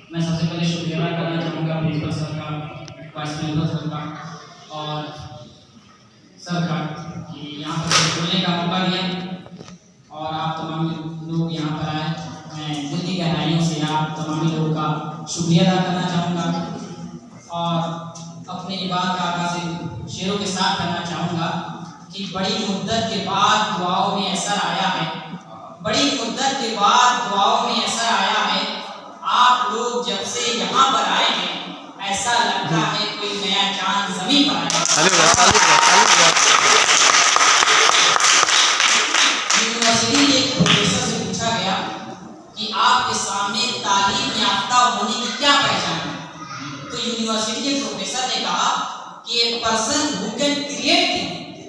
मैं सबसे पहले शुक्रिया अदा करना चाहूँगा प्रिंसिपल सर का, वाइस प्रिंसिपल सर का और सर का कि यहाँ पर बोलने का मौका दिया और आप तमाम लोग यहाँ पर आए। मैं दिल की गहराइयों से आप तमाम लोगों का शुक्रिया अदा करना चाहूँगा और अपनी बात का आगाज़ शेरों के साथ करना चाहूँगा कि बड़ी मुद्दत के बाद दुआओं में असर आया है, बड़ी मुद्दत के बाद दुआओं में असर आया है। आप लोग जब से यहाँ पर आए हैं ऐसा लगता है कोई नया चांद ज़मीन पर आया। यूनिवर्सिटी के प्रोफेसर से पूछा गया कि आपके सामने तालीम याफ्ता होने की क्या पहचान है, तो यूनिवर्सिटी के प्रोफेसर ने कहा कि a person who can create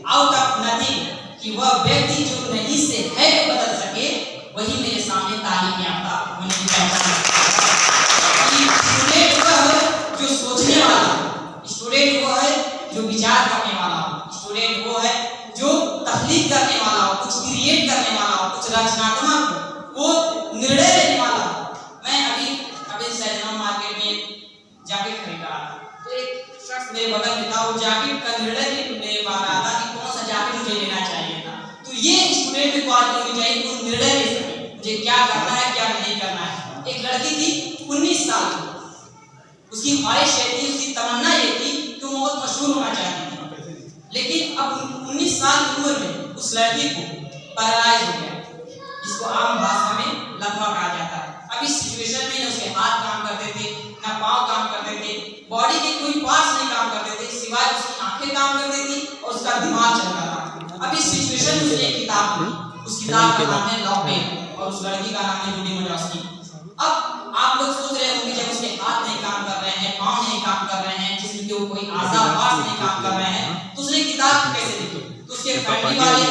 out of nothing, कि वह व्यक्ति जो नहीं से है को बदल सके, वही मेरे सामने तालीम याफ्ता होने की पहचान है। स्टूडेंट वह है जो सोचने वाला, स्टूडेंट वो है जो विचार करने वाला, स्टूडेंट वो है जो तख्लीक करने वाला हो, कुछ क्रिएट करने वाला हो, कुछ रचनात्मक हो, वो निर्णय लेने वाला हो। मैं अभी सैजना मार्केट में जैकेट खरीद रहा था, तो एक शख्स मेरे बगल में था, वो जैकेट का निर्णय ले पा रहा था कि कौन सा जैकेट मुझे लेना चाहिए था। तो ये स्टूडेंट की क्वालिटी होनी चाहिए कि वो निर्णय ले सके मुझे क्या करना है क्या नहीं करना है। एक लड़की थी 19 साल की, उसकी ख्वाहिश ये थी, उसकी तमन्ना ये थी कि वो बहुत मशहूर होना चाहती थी, लेकिन अब 19 साल की उम्र में उस लड़की को पैरालाइज हो गया, जिसको आम भाषा में लकवा कहा जाता है। अब इस सिचुएशन में न उसके हाथ काम करते थे, न पाँव काम करते थे, बॉडी के कोई पार्ट्स नहीं काम करते थे, सिवाय उसकी आंखें काम करती थी और उसका दिमाग चलता था। अब इस सिचुएशन में उसने एक किताब पढ़ी, उस किताब का नाम है लॉकडाउन और उस लड़की का नाम है जूडी मोजास्की। अब आप लोग सोच रहे होंगे जब उसके हाथ नहीं काम कर रहे हैं, पाँव नहीं काम कर रहे हैं, जिसम के कोई आज़ा पार्ट्स नहीं काम कर रहे हैं, तो उसने किताब कैसे लिखी? तो उसके फैमिली वाले,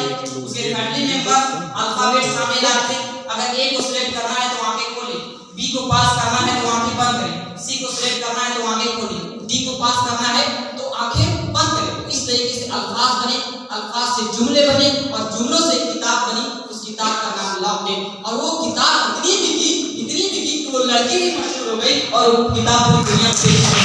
उसके फैमिली मेंबर अल्फाबेट सामने लाते, अगर ए को सिलेक्ट करना है तो आंखें खोले, बी को पास करना है तो आंखें बंद करें, सी को सिलेक्ट करना है तो आंखें खोले, डी को पास करना है तो आंखें बंद करें। इस तरीके से अल्फाज बने, अल्फाज से जुमले बने और जुमलों से किताब बनी। उस किताब का नाम लॉकडाउन, और वो किताब इतनी बिकी कि वो लड़की भी मशहूर हो गई और वो किताब पूरी दुनिया में पेश की।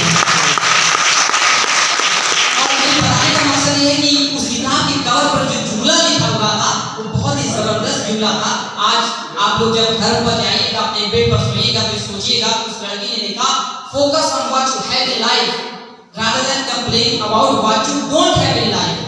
और मेरे बताने का मकसद ये है कि उस किताब के कवर पर जो जुमला लिखा हुआ था वो बहुत ही जबरदस्त जुमला था। आज आप लोग जब घर पर जाइएगा, अपने बेड पर सोइएगा तो सोचिएगा उस लड़की ने लिखा, focus on what you have in life rather than complain about what you don't have in life.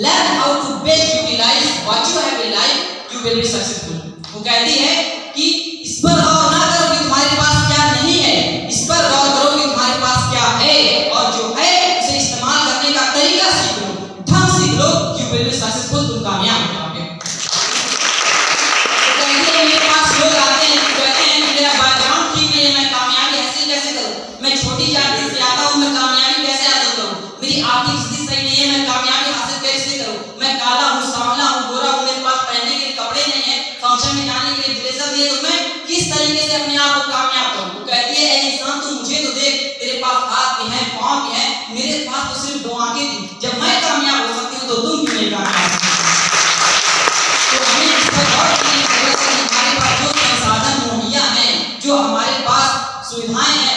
Learn how to best utilize what you have in life, you will be successful. वो कहती है कि इस पर गौर ना करो कि तुम्हारे पास क्या नहीं है, इस पर गौर करो कि तुम्हारे पास क्या है, और जो है उसे इस्तेमाल करने का तरीका सीख लो, ढंग सीख लो, you will be successful, तुम कामयाब हो जाओगे। तो कहती है मेरे पास लोग आते हैं, कहते हैं मेरा बैकग्राउंड ठीक नहीं है, मैं कामयाबी हासिल कैसे करूं, मैं छोटी जाति से आता हूं, मैं कामयाबी कैसे हासिल करूं, मेरी आर्थिक स्थिति सही नहीं है, मैं कामयाबी हासिल कैसे करूं, मैं काला हूं, सांवला हूं, गोरा हूं, मेरे पास पहनने के लिए कपड़े नहीं है, फंक्शन में जाने के लिए ब्लेजर नहीं है, तो मैं किस तरीके से अपने आप को कामयाब करूं। तो कहती है ऐ इंसान तू मुझे तो देख, तेरे पास हाथ भी हैं, पांव भी हैं, मेरे पास तो सिर्फ 2 आंखें थी, जब मैं कामयाब हो सकती हूं तो तुम क्यों नहीं कामयाब? तो हमें इस पर गौर करने की जरूरत है। हमारे पास जो संसाधन मुहैया हैं, जो हमारे पास सुविधाएं हैं,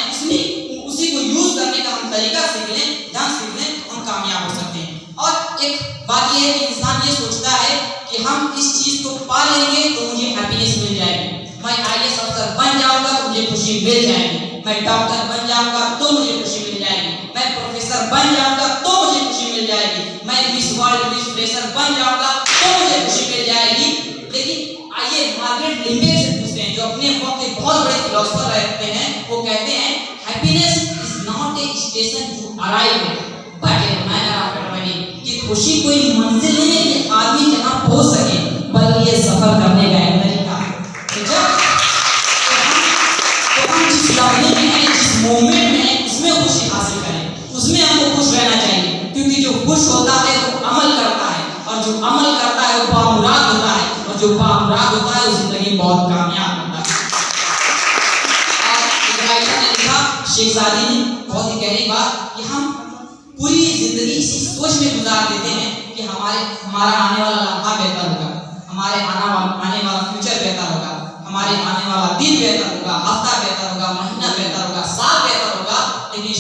उसी को यूज करने का हम तरीका सीख लें, ढंग सीख लें, हम कामयाब हो सकते हैं। और एक बात यह है कि इंसान ये सोचता है कि हम इस चीज को पा लेंगे तो मुझे हैप्पीनेस मिल जाएगी, मैं IAS अफसर बन जाऊंगा तो मुझे खुशी मिल जाएगी, मैं डॉक्टर बन जाऊंगा तो मुझे खुशी मिल जाएगी, मैं प्रोफेसर बन जाऊंगा तो मुझे खुशी मिल जाएगी, मैं मिस वर्ल्ड मिस फ्रेशर बन जाऊंगा तो मुझे खुशी मिल जाएगी। लेकिन आइए मार्गरेट लिम्बे से पूछते हैं, जो अपने वक्त के बहुत बड़े फिलोसोफर रहते हैं, वो कहते हैं happiness is not a station to arrive at but a manner of travelling, कि खुशी कोई मंजिल नहीं है कि आदमी जहां पहुंच सके, बल्कि ये सफर करने का एक तरीका है। तो हम जिस लम्हे में हैं, जिस मोमेंट में हैं, उसमें खुशी हासिल करें, उसमें हमको खुश रहना चाहिए, क्योंकि जो खुश होता है वो अमल करता है, और जो अमल करता है वो बामुराद होता है, और जो बामुराद होता है वो जिंदगी बहुत कामयाब होता है। ने लिखा शेखजादी ने बहुत ही गहरी बात कि हम पूरी जिंदगी इसी सोच में गुजार देते हैं कि हमारा आने वाला लम्हा बेहतर होगा, हमारे आने वाला फ्यूचर बेहतर होगा, हमारे आने वाला दिन बेहतर होगा, हफ्ता बेहतर होगा, महीना बेहतर होगा,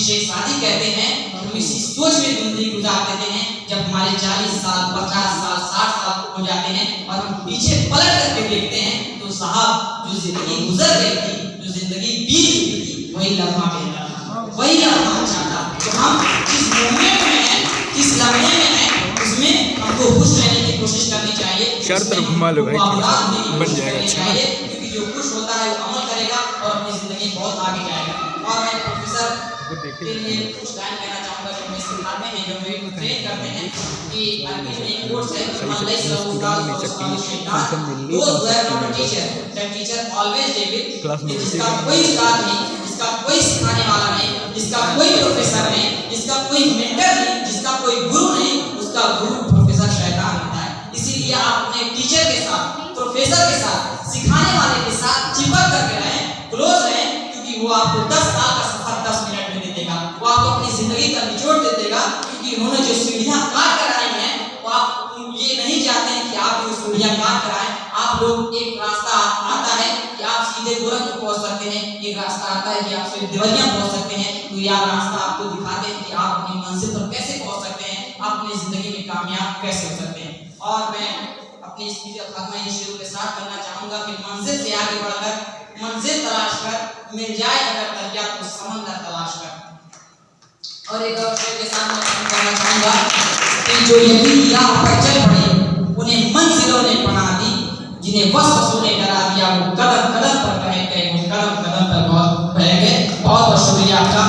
शेख सादी कहते हैं हम इसी सोच में जिंदगी गुजार देते हैं जब हमारे 40 साल 50 साल 60 साल हो जाते हैं और हम पीछे पलट करके देखते हैं तो साहब जो जिंदगी गुजर गई थी, जो जिंदगी बीत गई थी, वही लम्हा बेहतर था, वही लम्हा अच्छा था। तो हम जिस मोमेंट में हैं, जिस लम्हे में हैं, उसमें हमको खुश रहने की कोशिश करनी चाहिए। शर्त घुमा लो भाई, बन जाएगा अच्छा। क्योंकि जो खुश होता है वो अमल करेगा और अपनी जिंदगी बहुत आगे जाएगा। और मैं प्रोफेसर के लिए कुछ लाइन कहना चाहूंगा जो मैं सिखाते हैं, जो मेरी ट्रेन करते हैं कि अरबी में एक कोर्स है अल्लाह सल्लल्लाहु अलैहि वसल्लम टीचर ऑलवेज डेविड, जिसका कोई उस्ताद नहीं, जिसका कोई सिखाने वाला नहीं, जिसका कोई प्रोफेसर नहीं, जिसका कोई मेंटर नहीं, जिसका कोई गुरु नहीं, उसका गुरु प्रोफेसर शैतान होता है। इसीलिए आप अपने टीचर के साथ, प्रोफेसर के साथ, सिखाने वाले के साथ चिपक करके रहें, क्लोज रहें, क्योंकि वो आपको 10 साल का सफर 10 मिनट में दे देगा। वो आपको अपनी जिंदगी का निचोड़ दे देगा, क्योंकि उन्होंने जो सीढ़ियां काट कर आई हैं वो आप ये नहीं चाहते हैं कि आप ये सीढ़ियां काट कर आए। आप लोग एक रास्ता आता है कि आप सीधे गोरखपुर पहुंच सकते हैं, एक रास्ता आता है कि आप सीधे देवरिया पहुंच सकते हैं। तो यह रास्ता आपको दिखाते हैं कि आप अपनी मंजिल पर कैसे पहुंच सकते हैं, आप अपनी जिंदगी में कामयाब कैसे हो सकते हैं। और मैं अपनी स्पीच का खात्मा इस शेर के साथ करना चाहूंगा कि मंजिल से आगे बढ़कर मंजिल तलाश कर, मिल जाए अगर दरिया तो समंदर तलाश कर। और एक और शेर के साथ मैं कहना चाहूंगा कि जो यकीन राह पर चल पड़े उन्हें मंजिलों ने बना दी, जिन्हें वस्वसों ने डरा दिया वो कदम कदम पर कह गए, वो कदम कदम पर बहुत बह गए। बहुत बहुत शुक्रिया आपका।